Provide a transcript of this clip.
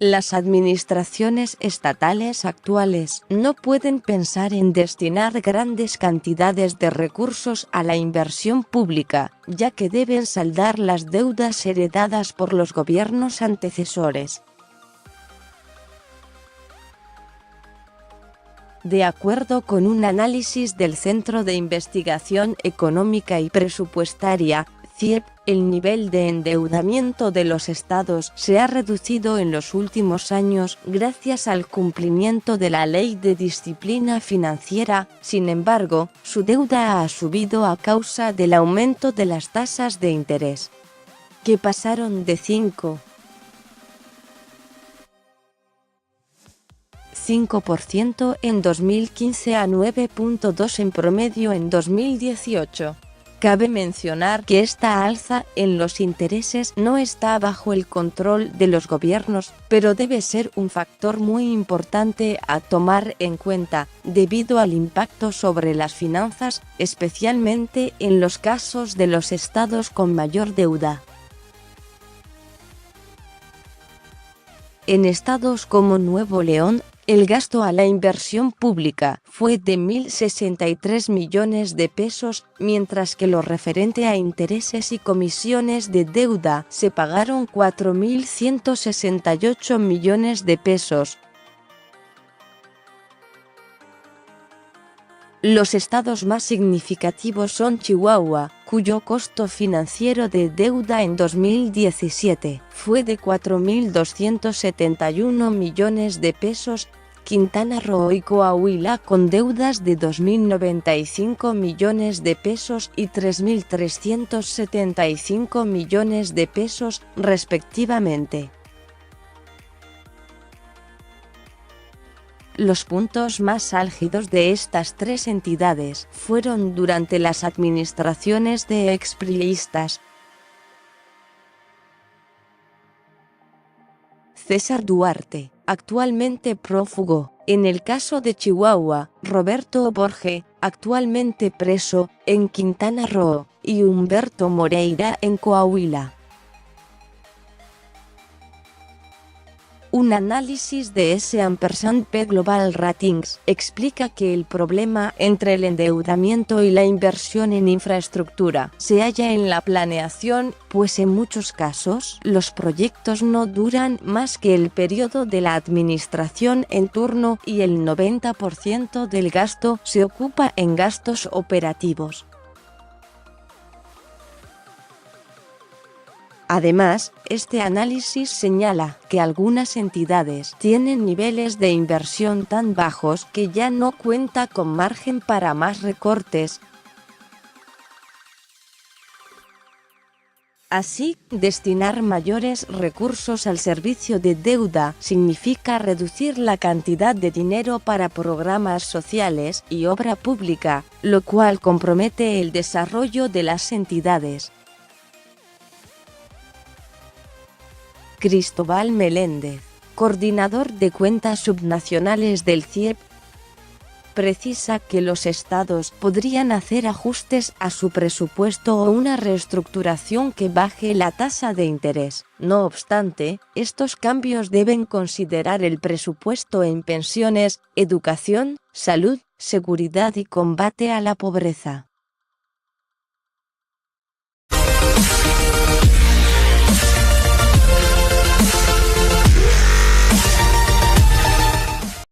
Las administraciones estatales actuales no pueden pensar en destinar grandes cantidades de recursos a la inversión pública, ya que deben saldar las deudas heredadas por los gobiernos antecesores. De acuerdo con un análisis del Centro de Investigación Económica y Presupuestaria, CIEP, el nivel de endeudamiento de los estados se ha reducido en los últimos años gracias al cumplimiento de la Ley de Disciplina Financiera. Sin embargo, su deuda ha subido a causa del aumento de las tasas de interés, que pasaron de 5% en 2015 a 9.2% en promedio en 2018. Cabe mencionar que esta alza en los intereses no está bajo el control de los gobiernos, pero debe ser un factor muy importante a tomar en cuenta, debido al impacto sobre las finanzas, especialmente en los casos de los estados con mayor deuda. En estados como Nuevo León, el gasto a la inversión pública fue de 1.063 millones de pesos, mientras que lo referente a intereses y comisiones de deuda se pagaron 4.168 millones de pesos. Los estados más significativos son Chihuahua, cuyo costo financiero de deuda en 2017 fue de 4.271 millones de pesos, Quintana Roo y Coahuila con deudas de 2.095 millones de pesos y 3.375 millones de pesos, respectivamente. Los puntos más álgidos de estas tres entidades fueron durante las administraciones de expriistas. César Duarte, actualmente prófugo; en el caso de Chihuahua, Roberto Borge, actualmente preso en Quintana Roo, y Humberto Moreira en Coahuila. Un análisis de S&P Global Ratings explica que el problema entre el endeudamiento y la inversión en infraestructura se halla en la planeación, pues en muchos casos los proyectos no duran más que el periodo de la administración en turno y el 90% del gasto se ocupa en gastos operativos. Además, este análisis señala que algunas entidades tienen niveles de inversión tan bajos que ya no cuenta con margen para más recortes. Así, destinar mayores recursos al servicio de deuda significa reducir la cantidad de dinero para programas sociales y obra pública, lo cual compromete el desarrollo de las entidades. Cristóbal Meléndez, coordinador de cuentas subnacionales del CIEP, precisa que los estados podrían hacer ajustes a su presupuesto o una reestructuración que baje la tasa de interés. No obstante, estos cambios deben considerar el presupuesto en pensiones, educación, salud, seguridad y combate a la pobreza.